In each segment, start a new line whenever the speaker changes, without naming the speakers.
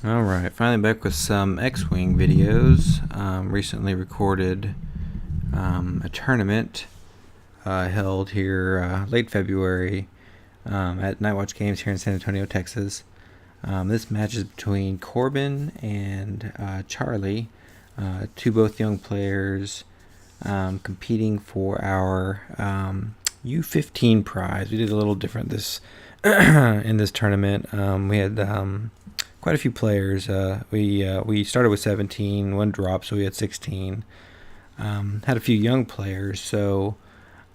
Alright, finally back with some X-Wing videos. Recently recorded a tournament held here late February at Night Watch Games here in San Antonio, Texas. This match is between Corban and Charlie, both young players competing for our U15 prize. We did a little different this in this tournament. We had quite a few players. We started with 17, one drop, so we had 16. Had a few young players, so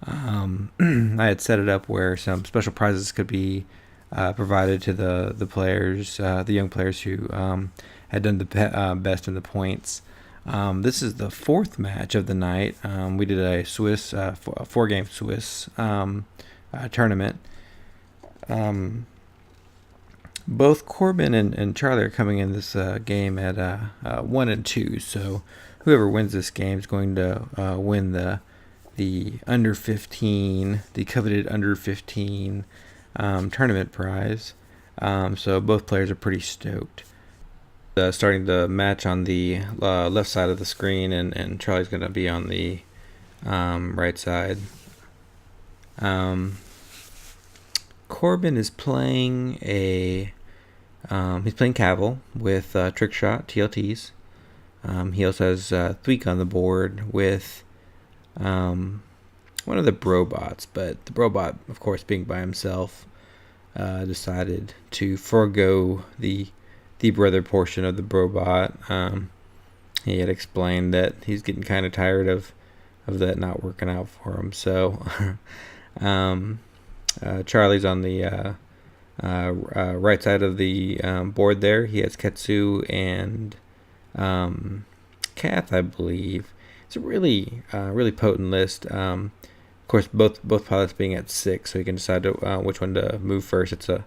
I had set it up where some special prizes could be provided to the players, the young players who had done the best in the points. This is the fourth match of the night. We did a Swiss, four-game Swiss tournament. Both Corban and Charlie are coming in this game at 1 and 2. So whoever wins this game is going to win the under 15, the coveted under 15 tournament prize. So both players are pretty stoked. Starting the match on the left side of the screen, and Charlie's going to be on the right side. Corban is playing he's playing Cavill with trick shot TLTs. He also has Thweek on the board with one of the Brobots, but the Brobot, of course, being by himself, decided to forego the brother portion of the Brobot. He had explained that he's getting kind of tired of that not working out for him. So Charlie's on the right side of the board there. He has Ketsu and Kath, I believe. It's a really potent list. Of course, both pilots being at 6, so you can decide which one to move first. It's a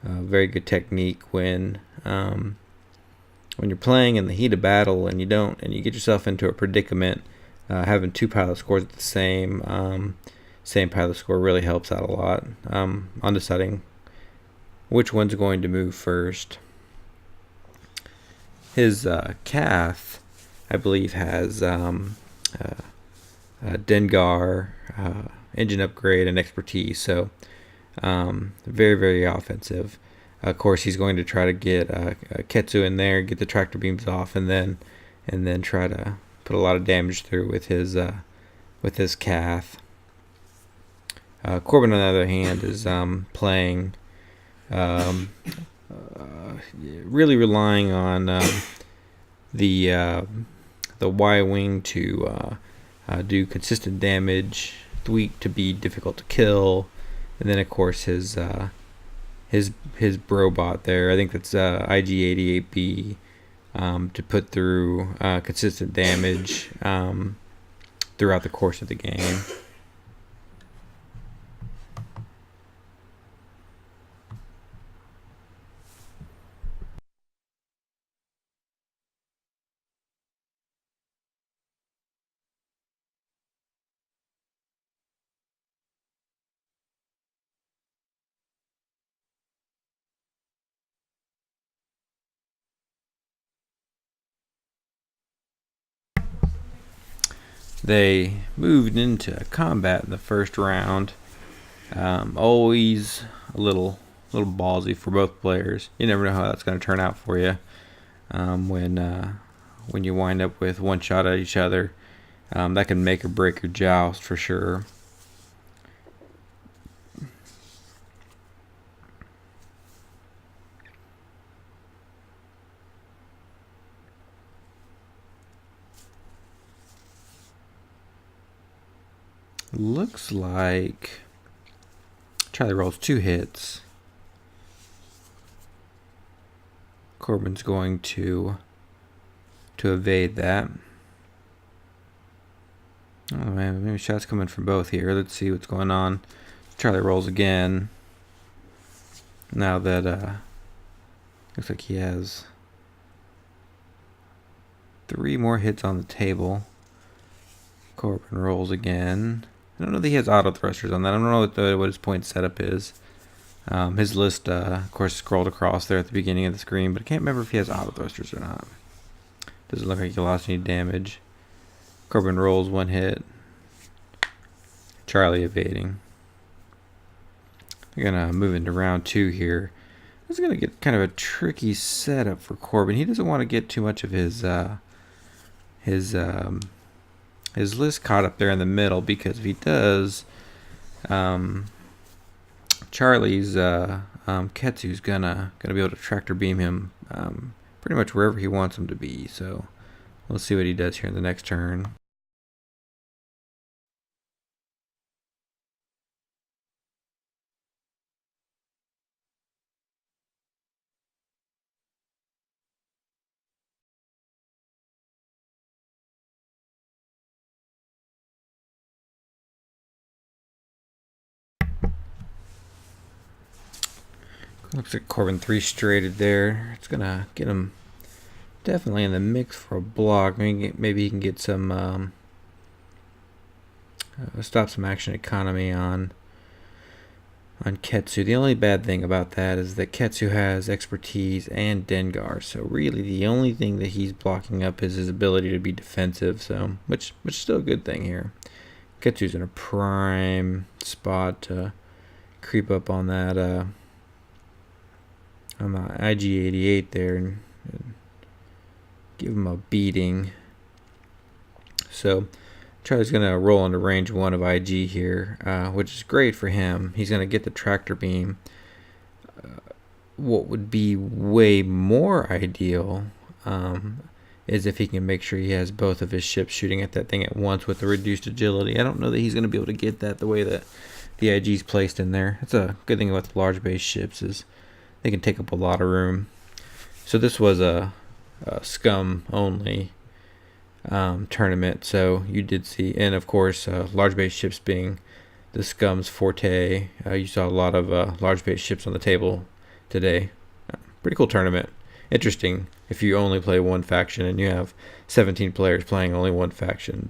very good technique when you're playing in the heat of battle and you get yourself into a predicament. Having two pilot scores at the same pilot score really helps out a lot on deciding which one's going to move first. His Kath, I believe, has Dengar, engine upgrade, and expertise. So very, very offensive. Of course, he's going to try to get Ketsu in there, get the tractor beams off, and then try to put a lot of damage through with his Kath. Corban, on the other hand, is playing really relying on the Y-wing to do consistent damage, Thweek to be difficult to kill, and then of course his Brobot there, I think that's IG-88B, to put through consistent damage throughout the course of the game. They moved into combat in the first round. Always a little ballsy for both players. You never know how that's going to turn out for you when you wind up with one shot at each other. That can make or break your joust for sure. Looks like Charlie rolls 2 hits. Corban's going to evade that. Oh man, maybe shots coming from both here. Let's see what's going on. Charlie rolls again. Now that looks like he has 3 more hits on the table. Corban rolls again. I don't know that he has auto thrusters on that. I don't know what his point setup is. His list, of course, scrolled across there at the beginning of the screen, but I can't remember if he has auto thrusters or not. Doesn't look like he lost any damage. Corban rolls 1 hit. Charlie evading. We're gonna move into round 2 here. This is gonna get kind of a tricky setup for Corban. He doesn't want to get too much of his list caught up there in the middle, because if he does, Charlie's Ketsu's gonna be able to tractor beam him pretty much wherever he wants him to be. So we'll see what he does here in the next turn. Looks like Corban 3-straighted there. It's gonna get him definitely in the mix for a block. Maybe he can get some stop some action economy on Ketsu. The only bad thing about that is that Ketsu has expertise and Dengar, so really the only thing that he's blocking up is his ability to be defensive. So which is still a good thing here. Ketsu's in a prime spot to creep up on that IG-88 there and give him a beating. So Charlie's going to roll into range 1 of IG here, which is great for him. He's going to get the tractor beam. What would be way more ideal is if he can make sure he has both of his ships shooting at that thing at once with the reduced agility. I don't know that he's going to be able to get that the way that the IG's placed in there. That's a good thing about the large base ships, is they can take up a lot of room. So this was a scum only tournament, so you did see, and of course large base ships being the scum's forte, you saw a lot of large base ships on the table today. Pretty cool tournament. Interesting if you only play one faction and you have 17 players playing only one faction.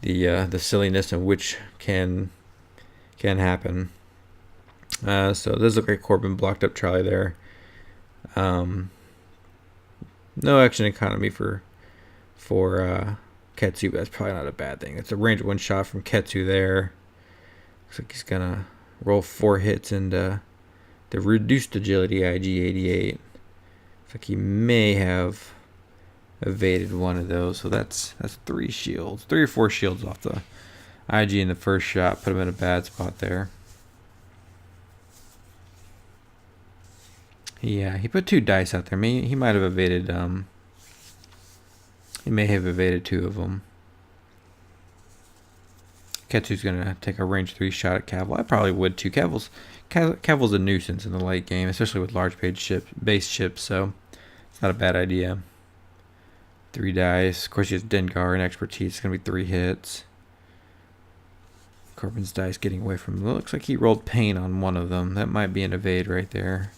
The silliness in which can happen. So this looks like Corban blocked up Charlie there. No action economy for Ketsu, but that's probably not a bad thing. It's a range 1 shot from Ketsu there. Looks like he's gonna roll 4 hits into the reduced agility IG-88. Looks like he may have evaded one of those. So that's 3 shields, 3 or 4 shields off the IG in the first shot. Put him in a bad spot there. Yeah, he put 2 dice out there. He might have evaded. He may have evaded 2 of them. Ketsu's gonna take a range 3 shot at Cavil. I probably would too. Cavil's a nuisance in the late game, especially with large base ships. So it's not a bad idea. 3 dice. Of course, he has Dengar and expertise. It's gonna be 3 hits. Corban's dice getting away from him. Looks like he rolled pain on one of them. That might be an evade right there.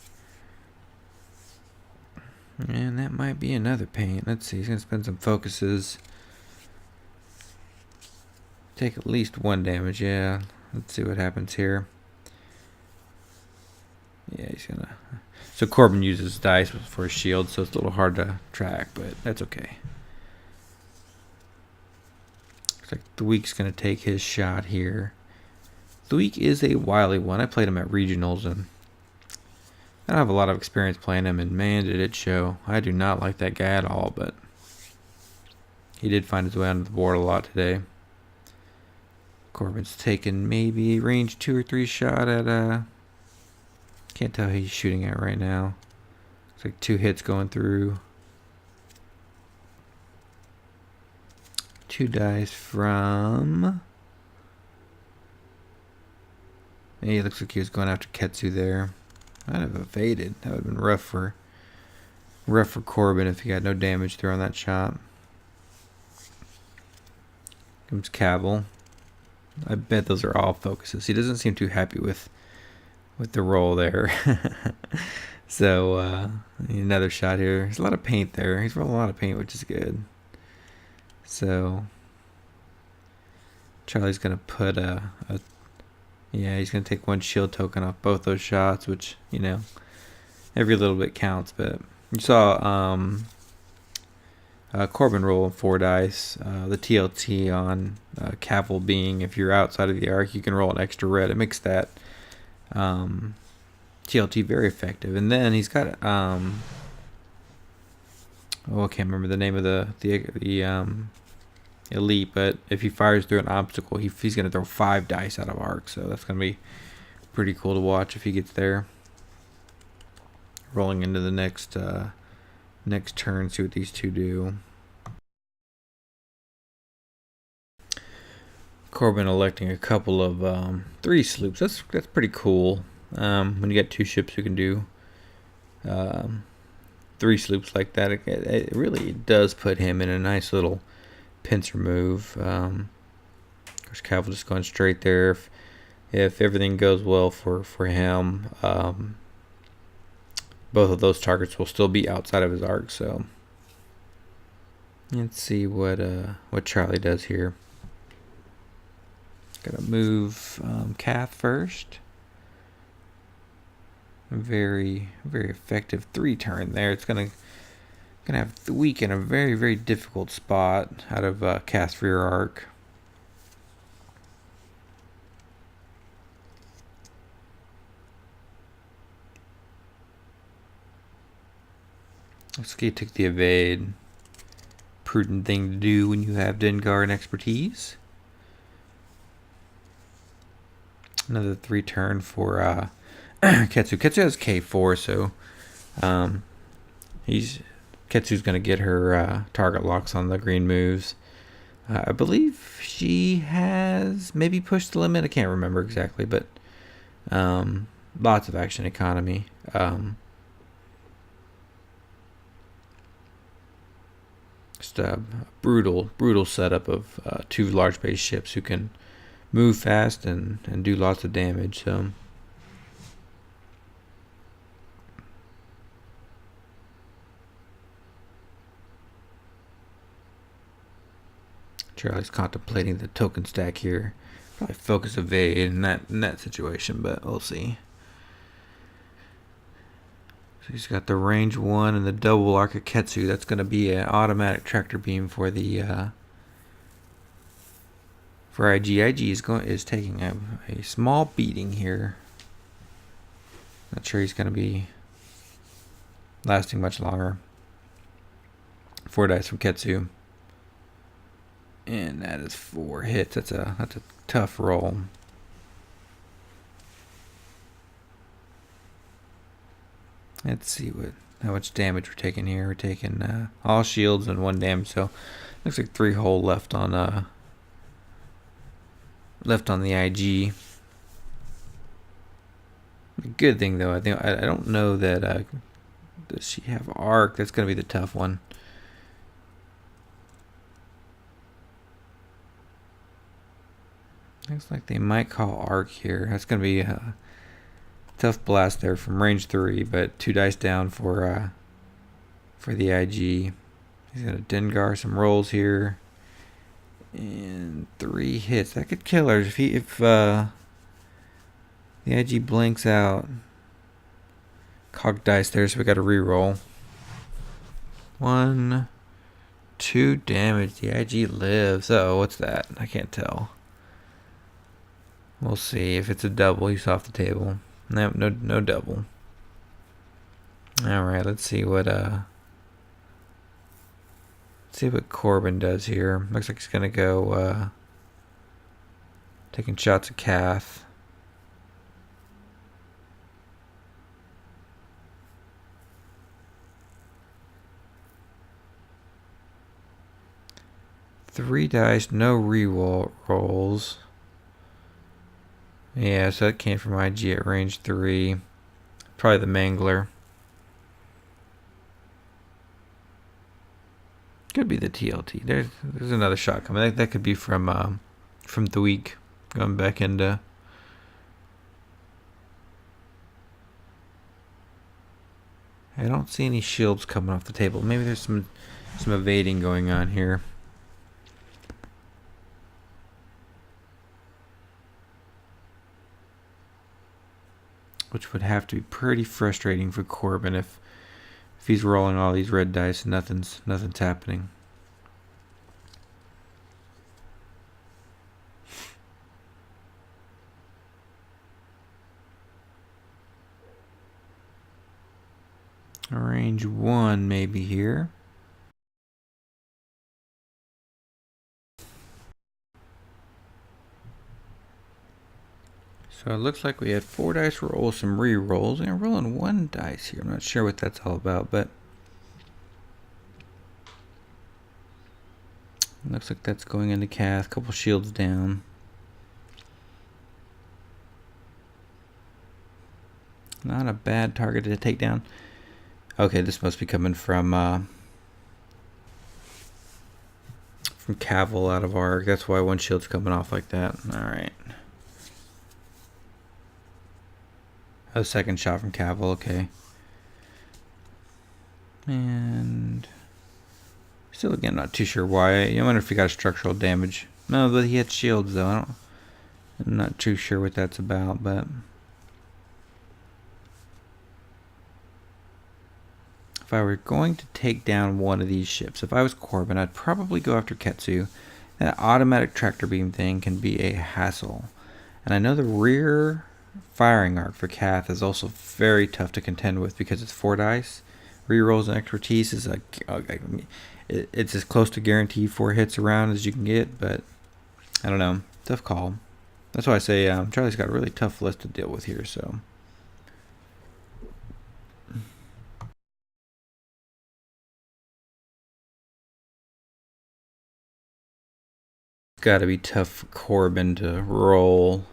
And that might be another pain. Let's see. He's going to spend some focuses. Take at least 1 damage. Yeah. Let's see what happens here. Yeah, he's going to... So Corban uses dice for his shield, so it's a little hard to track, but that's okay. Looks like Thweek's going to take his shot here. Thweek is a wily one. I played him at regionals, and I don't have a lot of experience playing him, and man, did it show. I do not like that guy at all, but he did find his way onto the board a lot today. Corban's taking maybe range 2 or 3 shot at can't tell who he's shooting at right now. Looks like 2 hits going through. 2 dice from... Hey, it looks like he was going after Ketsu there. I'd have evaded. That would have been rough for Corban if he got no damage through on that shot. Comes Cavil. I bet those are all focuses. He doesn't seem too happy with the roll there. So another shot here. There's a lot of paint there. He's rolling a lot of paint, which is good. So Charlie's gonna put Yeah, he's going to take one shield token off both those shots, which, you know, every little bit counts. But you saw Corban roll 4 dice. The TLT on Cavill being if you're outside of the arc, you can roll an extra red. It makes that TLT very effective. And then he's got I can't remember the name of the elite, but if he fires through an obstacle, he's going to throw 5 dice out of arc. So that's going to be pretty cool to watch if he gets there. Rolling into the next turn, see what these two do. Corban electing a couple of 3 sloops. That's pretty cool. When you get 2 ships who can do 3 sloops like that, it really does put him in a nice little pincer move. Of course, Cavill just going straight there. If everything goes well for him, both of those targets will still be outside of his arc. So let's see what Charlie does here. Gotta move Cath first. Very effective 3 turn there. It's gonna have the weak in a very difficult spot out of Cath's rear arc. Ski took the evade. Prudent thing to do when you have Dengar and expertise. Another 3 turn for Ketsu. Ketsu has K4, so Ketsu's going to get her target locks on the green moves. I believe she has maybe pushed the limit. I can't remember exactly, but lots of action economy. Just a brutal setup of 2 large base ships who can move fast and do lots of damage. So Charlie's contemplating the token stack here. Probably focus evade in that situation, but we'll see. So he's got the range 1 and the double arc of Ketsu. That's going to be an automatic tractor beam for the for IG. IG is taking a small beating here. Not sure he's going to be lasting much longer. 4 dice from Ketsu. And that is 4 hits. That's a tough roll. Let's see how much damage we're taking here. We're taking all shields and 1 damage, so looks like 3 hull left on the IG. Good thing though, I don't know that does she have arc? That's gonna be the tough one. Looks like they might call arc here. That's gonna be a tough blast there from range 3, but 2 dice down for the IG. He's gonna Dengar some rolls here, and 3 hits. That could kill her if the IG blinks out. Cog dice there, so we got to reroll. 1, 2 damage. The IG lives. Oh, what's that? I can't tell. We'll see. If it's a double, he's off the table. No double. Alright, let's see what Corban does here. Looks like he's gonna go taking shots at Cath. Three dice, no reroll rolls. Yeah, so that came from IG at range 3. Probably the Mangler. Could be the TLT. There's another shot coming. That could be from the week going back into. I don't see any shields coming off the table. Maybe there's some evading going on here. which would have to be pretty frustrating for Corban if he's rolling all these red dice and nothing's happening. Range 1 maybe here. So it looks like we had 4 dice roll, some re-rolls, and rolling 1 dice here. I'm not sure what that's all about, but it looks like that's going into cast. Couple shields down. Not a bad target to take down. Okay, this must be coming from Cavill out of Arc. That's why 1 shield's coming off like that. Alright. A second shot from Cavill, okay. And still again not too sure why. I wonder if he got structural damage. No, but he had shields though. I'm not too sure what that's about, but if I were going to take down one of these ships, if I was Corban, I'd probably go after Ketsu. That automatic tractor beam thing can be a hassle. And I know the rear firing arc for Cath is also very tough to contend with because it's 4 dice. Rerolls and expertise is it's as close to guaranteed 4 hits around as you can get, but I don't know. Tough call. That's why I say Charlie's got a really tough list to deal with here, so. It's got to be tough for Corban to roll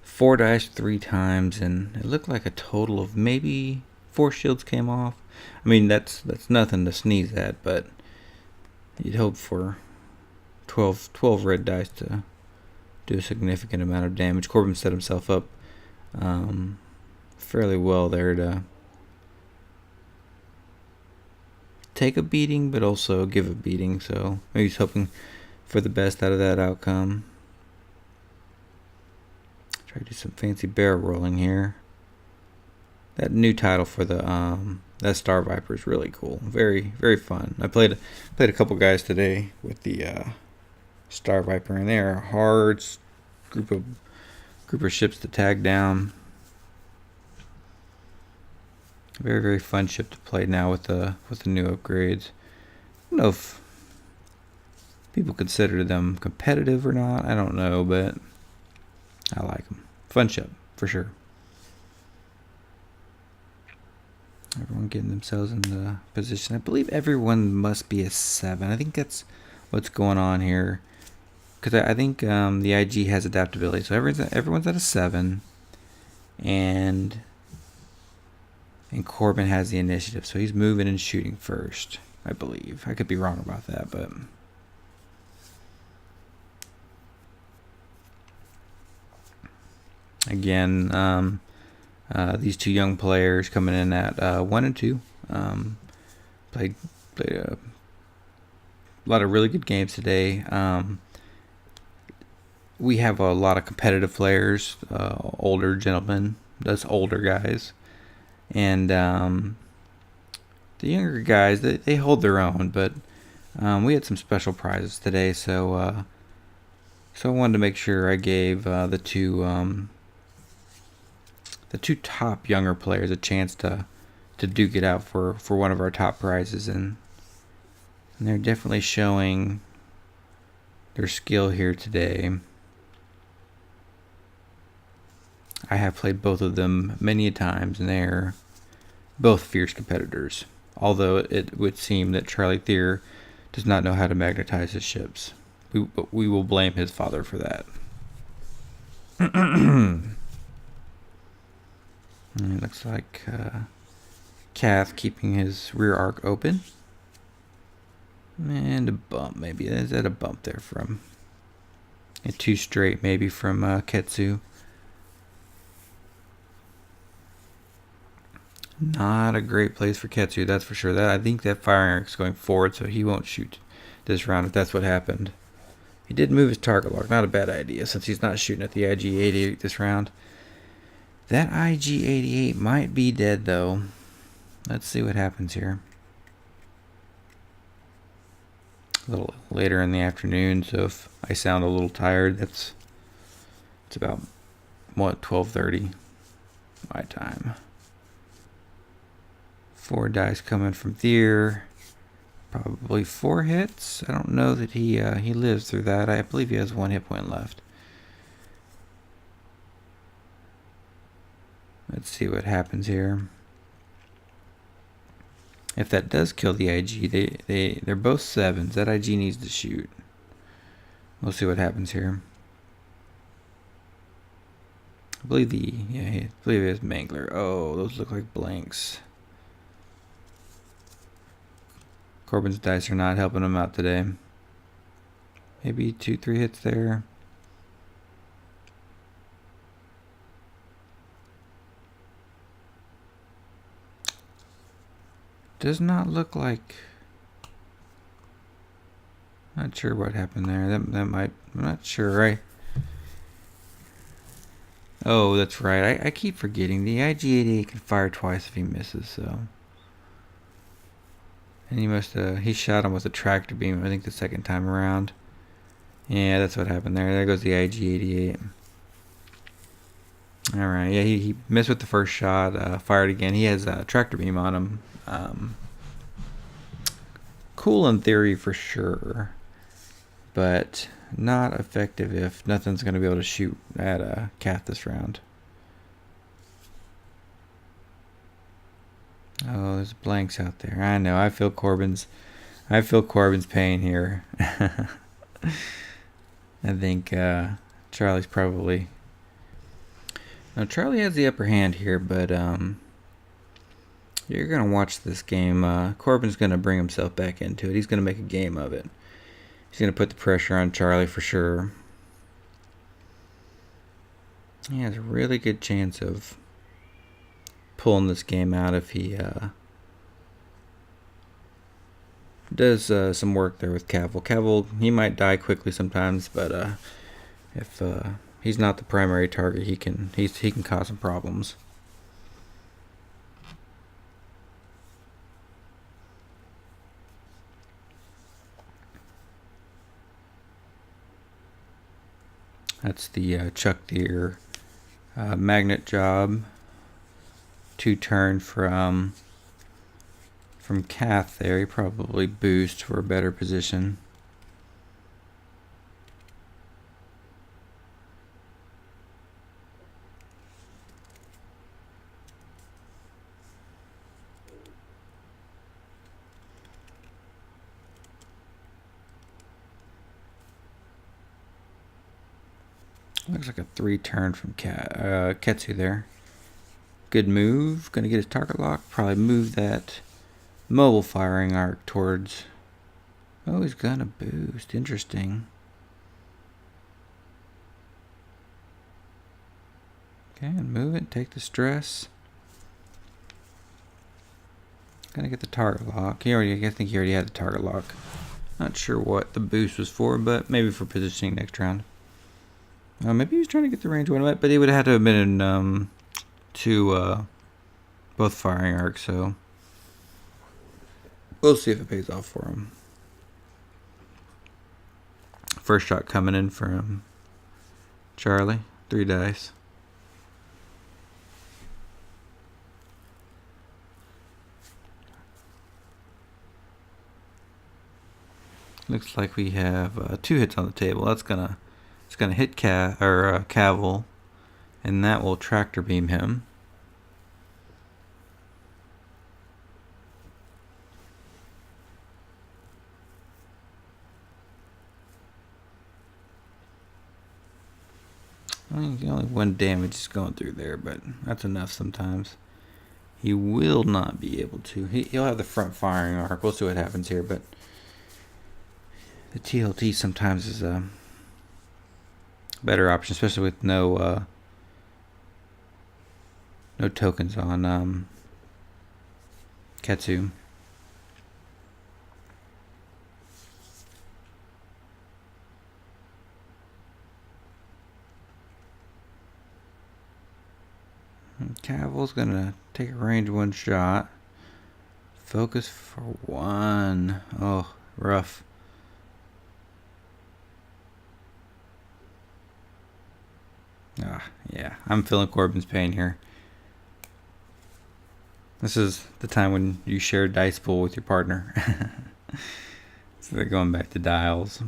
4 dice 3 times, and it looked like a total of maybe 4 shields came off. I mean, that's nothing to sneeze at, but you'd hope for 12 red dice to do a significant amount of damage. Corban set himself up fairly well there to take a beating, but also give a beating, so maybe he's hoping for the best out of that outcome. Try to do some fancy barrel rolling here. That new title for the that Star Viper is really cool. Very, very fun. I played a couple guys today with the Star Viper, and they're a hard group of ships to tag down. Very, very fun ship to play now with the new upgrades. I don't know if people consider them competitive or not. I don't know, but I like them. Fun ship, for sure. Everyone getting themselves in the position. I believe everyone must be a 7. I think that's what's going on here. Because I think the IG has adaptability. So everyone's at a 7. And Corban has the initiative. So he's moving and shooting first, I believe. I could be wrong about that, but again, these 2 young players coming in at 1 and 2 played a lot of really good games today. We have a lot of competitive players, older gentlemen, that's older guys, and the younger guys they hold their own, but we had some special prizes today, so I wanted to make sure I gave the two top younger players a chance to duke it out for one of our top prizes, and they're definitely showing their skill here today. I have played both of them many a times, and they're both fierce competitors, although it would seem that Charlie Thier does not know how to magnetize his ships. We will blame his father for that. It looks like Cath keeping his rear arc open. And a bump, maybe. Is that a bump there from a 2 straight, maybe from Ketsu? Not a great place for Ketsu, that's for sure. I think that firing arc is going forward, so he won't shoot this round if that's what happened. He did move his target lock. Not a bad idea, since he's not shooting at the IG-88 this round. That IG-88 might be dead, though. Let's see what happens here. A little later in the afternoon, so if I sound a little tired, it's about, what, 12:30 my time. 4 dice coming from there. Probably 4 hits. I don't know that he lives through that. I believe he has 1 hit point left. Let's see what happens here. If that does kill the IG, they're both 7s. That IG needs to shoot. We'll see what happens here. I believe I believe it is Mangler. Oh, those look like blanks. Corban's dice are not helping him out today. Maybe 2-3 hits there. Does not look like. Not sure what happened there. That might. I'm not sure. Right. Oh, that's right. I keep forgetting the IG-88 can fire twice if he misses. So. And he shot him with a tractor beam, I think, the second time around. Yeah, that's what happened there. There goes the IG-88. Alright, yeah, he missed with the first shot, fired again. He has a tractor beam on him. Cool in theory for sure, but not effective if nothing's going to be able to shoot at a cat this round. Oh, there's blanks out there. I know. I feel Corban's pain here. I think Charlie's probably. Now Charlie has the upper hand here, but you're gonna watch this game. Corban's gonna bring himself back into it. He's gonna make a game of it. He's gonna put the pressure on Charlie for sure. He has a really good chance of pulling this game out if he does some work there with Cavill. Cavill, he might die quickly sometimes, but if he's not the primary target, he can cause some problems. That's the Chuck Deere magnet job. 2 turn from Kath there. He probably boost for a better position. Looks like a 3 turn from Ketsu there. Good move. Gonna get his target lock. Probably move that mobile firing arc towards. Oh, he's gonna boost. Interesting. Okay, and move it. Take the stress. Gonna get the target lock. I think he already had the target lock. Not sure what the boost was for, but maybe for positioning next round. Maybe he was trying to get the range one, but he would have had to have been in both firing arcs, so we'll see if it pays off for him. First shot coming in from Charlie. 3 dice. Looks like we have 2 hits on the table. It's gonna hit Cavill, and that will tractor beam him. I think only 1 damage is going through there, but that's enough sometimes. He will not be able to. He'll have the front firing arc. We'll see what happens here, but the TLT sometimes is a better option, especially with no tokens on Ketsu. Caval's gonna take a range 1 shot. Focus for 1. Oh, rough. Yeah, I'm feeling Corban's pain here. This is the time when you share a dice pool with your partner. So they're going back to dials.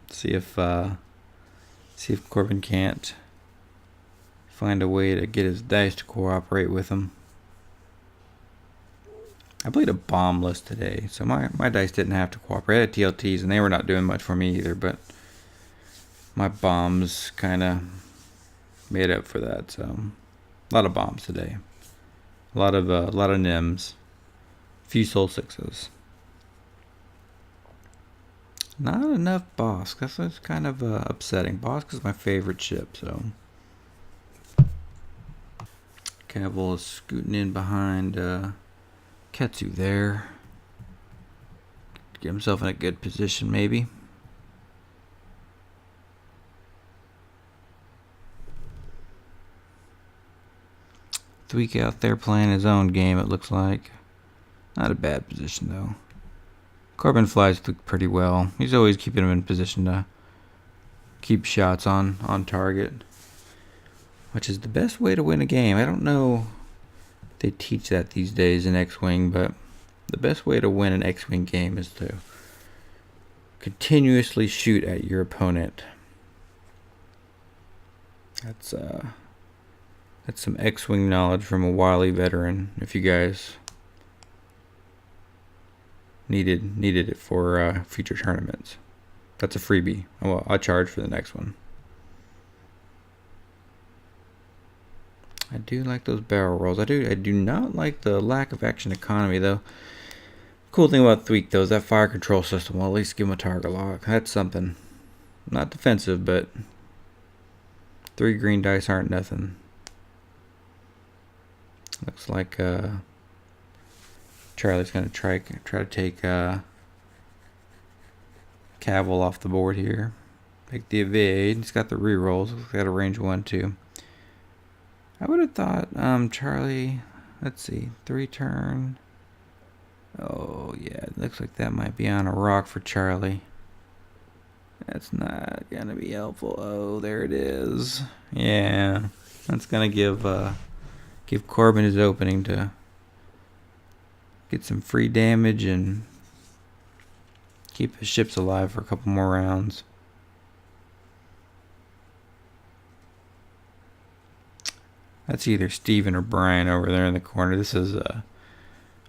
See if Corban can't find a way to get his dice to cooperate with him. I played a bombless today, so my dice didn't have to cooperate. I had TLTs, and they were not doing much for me either, but my bombs kind of made up for that. So a lot of bombs today. A lot of NIMs. A few soul 6s. Not enough Bosk. That's kind of upsetting. Bosk is my favorite ship, so. Caval is scooting in behind Ketsu there. Get himself in a good position, maybe. Tweak out there playing his own game, it looks like. Not a bad position, though. Corban flies pretty well. He's always keeping him in position to keep shots on target, which is the best way to win a game. I don't know if they teach that these days in X-Wing, but the best way to win an X-Wing game is to continuously shoot at your opponent. That's some X-Wing knowledge from a wily veteran. If you guys needed it for future tournaments, that's a freebie. I'll charge for the next one. I do like those barrel rolls. I do not like the lack of action economy, though. Cool thing about Tweak, though, is that fire control system will at least give him a target lock. That's something. Not defensive, but 3 green dice aren't nothing. Looks like Charlie's going to try to take Caval off the board here. Make the evade. He's got the rerolls. He's got a range 1 too. I would have thought Charlie, let's see, 3 turn. Oh yeah, it looks like that might be on a rock for Charlie. That's not going to be helpful. Oh, there it is. Yeah, that's going to give Corban his opening to get some free damage and keep his ships alive for a couple more rounds. That's either Steven or Brian over there in the corner. This is a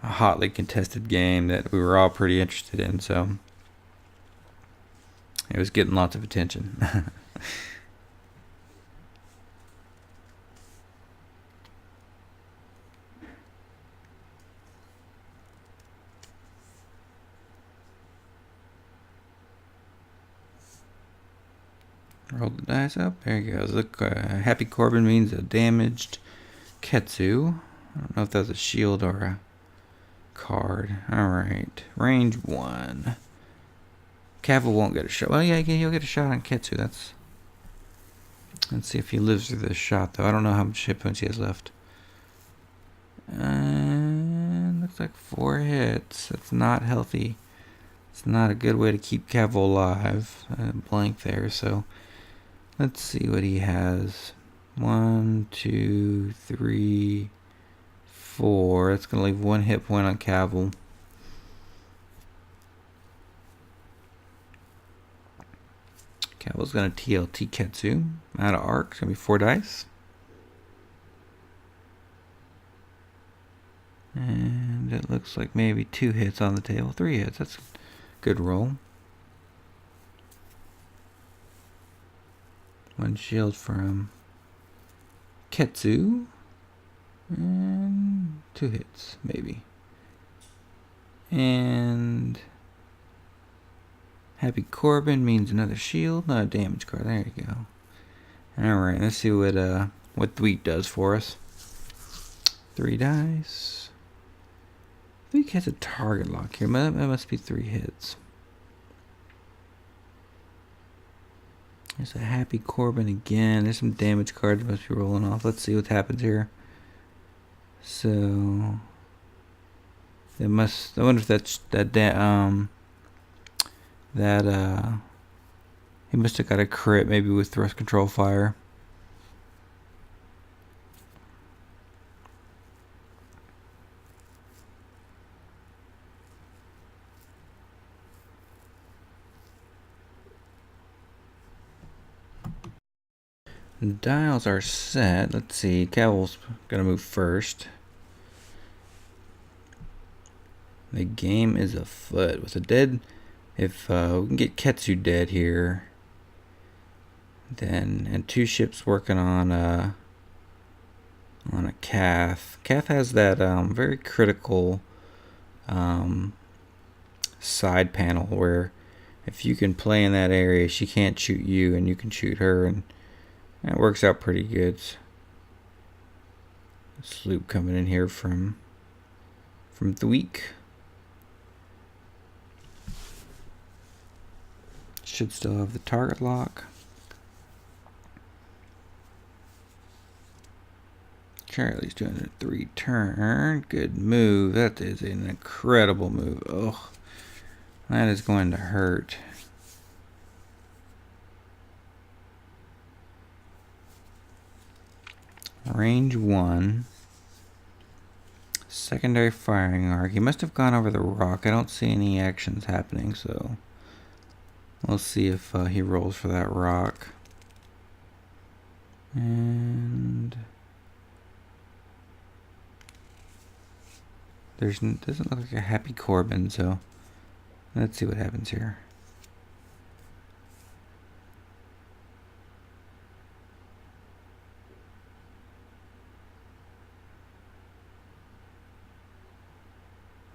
hotly contested game that we were all pretty interested in, so it was getting lots of attention. Roll the dice up. There he goes. Look, Happy Corban means a damaged Ketsu. I don't know if that's a shield or a card. Alright. Range 1. Caval won't get a shot. Well, yeah, he'll get a shot on Ketsu. Let's see if he lives through this shot, though. I don't know how much hit points he has left. Looks like 4 hits. That's not healthy. It's not a good way to keep Caval alive. Blank there, so let's see what he has. 1, 2, 3, 4. That's going to leave 1 hit point on Caval. Caval's going to TLT Ketsu out of arc. It's going to be 4 dice. And it looks like maybe 2 hits on the table. 3 hits. That's a good roll. 1 shield from Ketsu. And 2 hits, maybe. And Happy Corban means another shield, not a damage card. There you go. Alright, let's see what Thweek does for us. 3 dice. Thweek has a target lock here. That must be 3 hits. There's a Happy Corban again. There's some damage cards must be rolling off. Let's see what happens here. So it must. I wonder if that's he must have got a crit maybe with thrust control fire. Dials are set. Let's see. Caval's gonna move first. The game is afoot with a dead. If we can get Ketsu dead here, then and 2 ships working on a Cath. Cath has that very critical side panel where if you can play in that area, she can't shoot you and you can shoot her, and that works out pretty good. Sloop coming in here from the week. Should still have the target lock. Charlie's doing a 3 turn. Good move. That is an incredible move. Oh, that is going to hurt. Range 1. Secondary firing arc. He must have gone over the rock. I don't see any actions happening, so we'll see if he rolls for that rock. And doesn't look like a happy Corban, so let's see what happens here.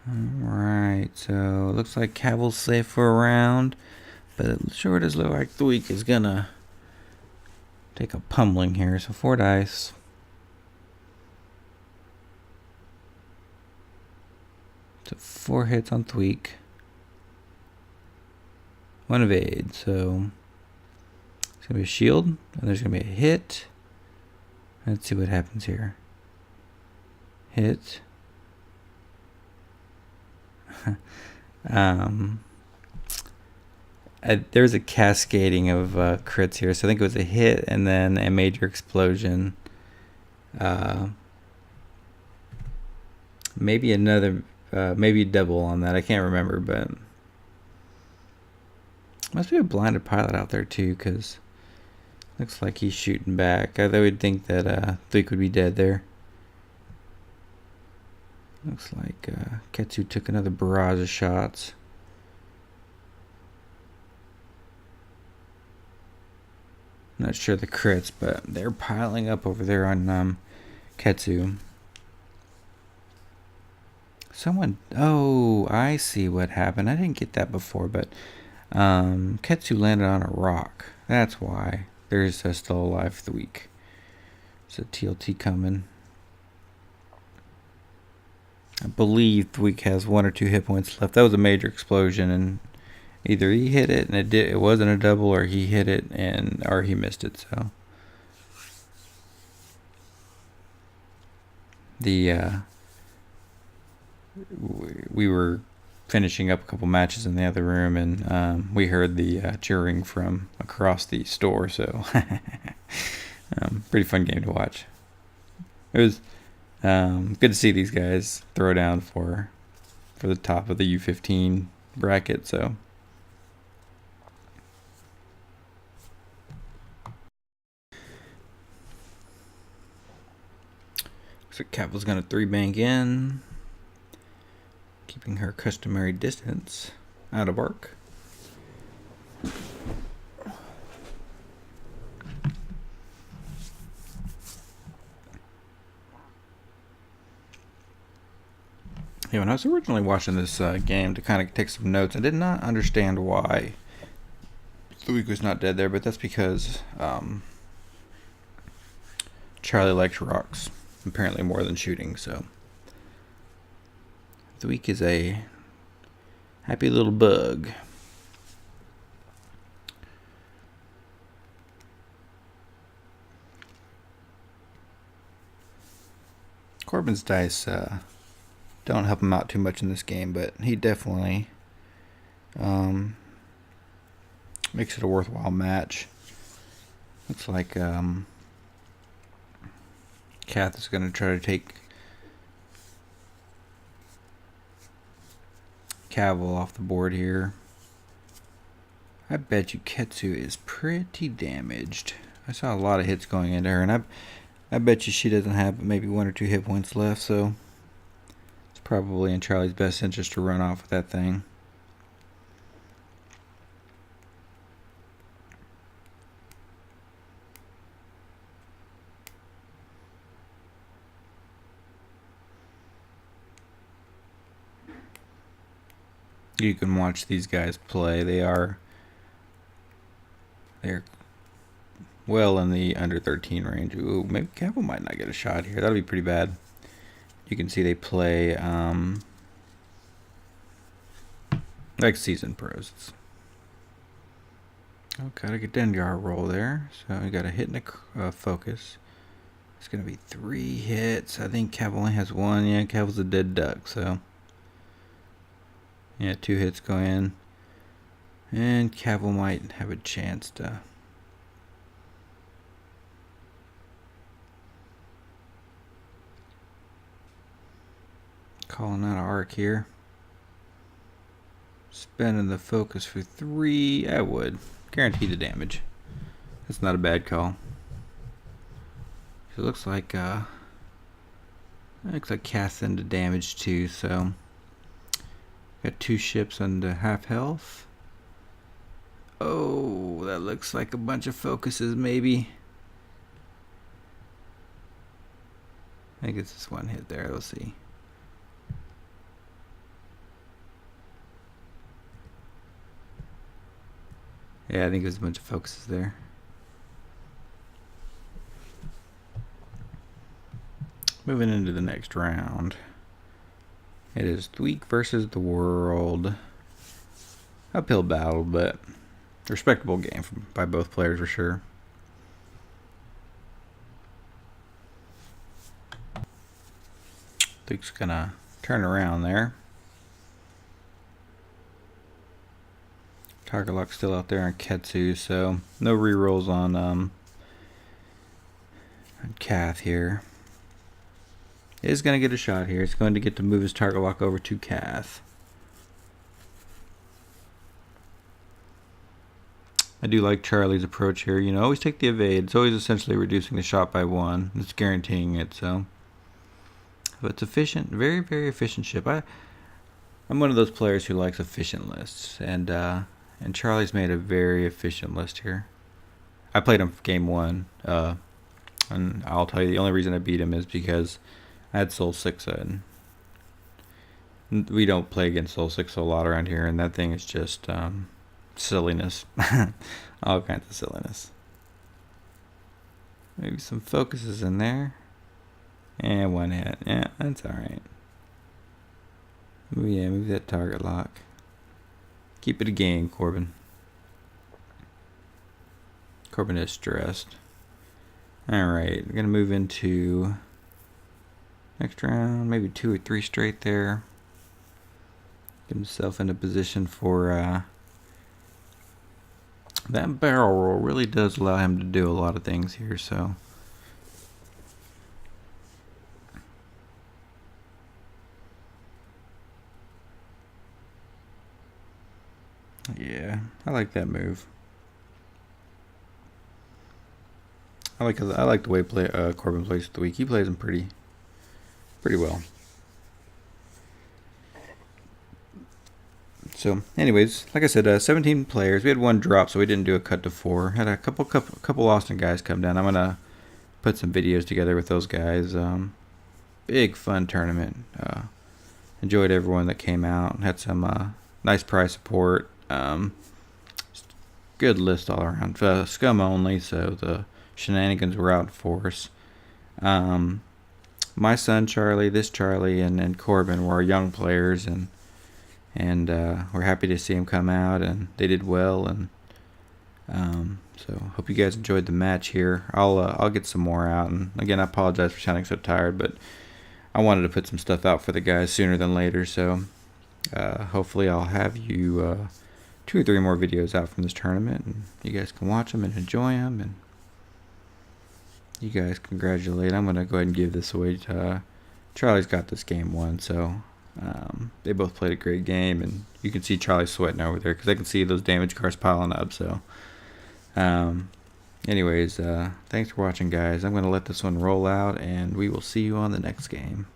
Alright, so it looks like Caval's safe for a round, but it sure does look like the week is gonna take a pummeling here. So 4 dice. So 4 hits on Tweak. 1 evade, so it's gonna be a shield, and there's gonna be a hit. Let's see what happens here. Hit. There's a cascading of crits here, so I think it was a hit and then a major explosion. Maybe another, maybe double on that. I can't remember, but must be a blinded pilot out there too, because looks like he's shooting back. I would think that Threek would be dead there. Looks like Ketsu took another barrage of shots. Not sure the crits, but they're piling up over there on Ketsu. Someone, oh, I see what happened. I didn't get that before, but Ketsu landed on a rock. That's why. There's still alive for the week. There's a TLT coming. I believe the week has 1 or 2 hit points left. That was a major explosion, and either he hit it and it wasn't a double, or he hit it or he missed it. So we were finishing up a couple matches in the other room, and we heard the cheering from across the store. So pretty fun game to watch. It was good to see these guys throw down for the top of the U15 bracket. So Caval's gonna 3-bank in, keeping her customary distance out of arc. Yeah, when I was originally watching this game to kind of take some notes, I did not understand why Louis was not dead there, but that's because Charlie likes rocks, apparently more than shooting. So the week is a happy little bug. Corban's dice don't help him out too much in this game, but he definitely makes it a worthwhile match. Looks like Kath is going to try to take Cavill off the board here. I bet you Ketsu is pretty damaged. I saw a lot of hits going into her, and I bet you she doesn't have maybe 1 or 2 hit points left, so it's probably in Charlie's best interest to run off with that thing. You can watch these guys play. They're well in the under 13 range. Ooh, maybe Cavill might not get a shot here. That'll be pretty bad. You can see they play like seasoned pros. Oh, got a Dengar roll there. So we got a hit and a focus. It's going to be 3 hits. I think Cavill only has 1. Yeah, Cavill's a dead duck, so... Yeah, 2 hits go in. And Cavill might have a chance to... Calling out an arc here. Spending the focus for 3. I would. Guarantee the damage. That's not a bad call. It looks like Kath's into damage too, so... Got 2 ships under half health. Oh, that looks like a bunch of focuses, maybe. I think it's just 1 hit there. Let's see. Yeah, I think there's a bunch of focuses there. Moving into the next round. It is Thweek versus the World. Uphill battle, but respectable game by both players for sure. Thweek's gonna turn around there. Target lock still out there on Ketsu, so no rerolls on Kath here. Is going to get a shot here. It's going to get to move his target lock over to Kath. I do like Charlie's approach here. You know, always take the evade. It's always essentially reducing the shot by 1. It's guaranteeing it, so. But it's efficient. Very, very efficient ship. I'm one of those players who likes efficient lists. And Charlie's made a very efficient list here. I played him game 1. And I'll tell you, the only reason I beat him is because I had Soul 6 in. We don't play against Soul 6 a lot around here, and that thing is just silliness. All kinds of silliness. Maybe some focuses in there. And 1 hit. Yeah, that's alright. Yeah, move that target lock. Keep it a game, Corban. Corban is stressed. Alright, we're going to move into... next round, maybe 2 or 3 straight there. Get himself in a position for that barrel roll really does allow him to do a lot of things here, so. Yeah, I like that move. I like the way Corban plays Thweek. He plays him pretty well. So, anyways, like I said, 17 players. We had 1 drop, so we didn't do a cut to 4. Had a couple Austin guys come down. I'm gonna put some videos together with those guys. Big fun tournament. Enjoyed everyone that came out. Had some nice prize support. Good list all around. Scum only, so the shenanigans were out in force. My son Charlie, this Charlie, and Corban were our young players, and we're happy to see them come out, and they did well, and so hope you guys enjoyed the match here. I'll get some more out, and again, I apologize for sounding so tired, but I wanted to put some stuff out for the guys sooner than later, so hopefully I'll have you 2 or 3 more videos out from this tournament, and you guys can watch them and enjoy them, and you guys congratulate. I'm going to go ahead and give this away to Charlie's got this game won, so they both played a great game, and you can see Charlie sweating over there because I can see those damage cards piling up. So anyways, thanks for watching, guys. I'm going to let this one roll out, and we will see you on the next game.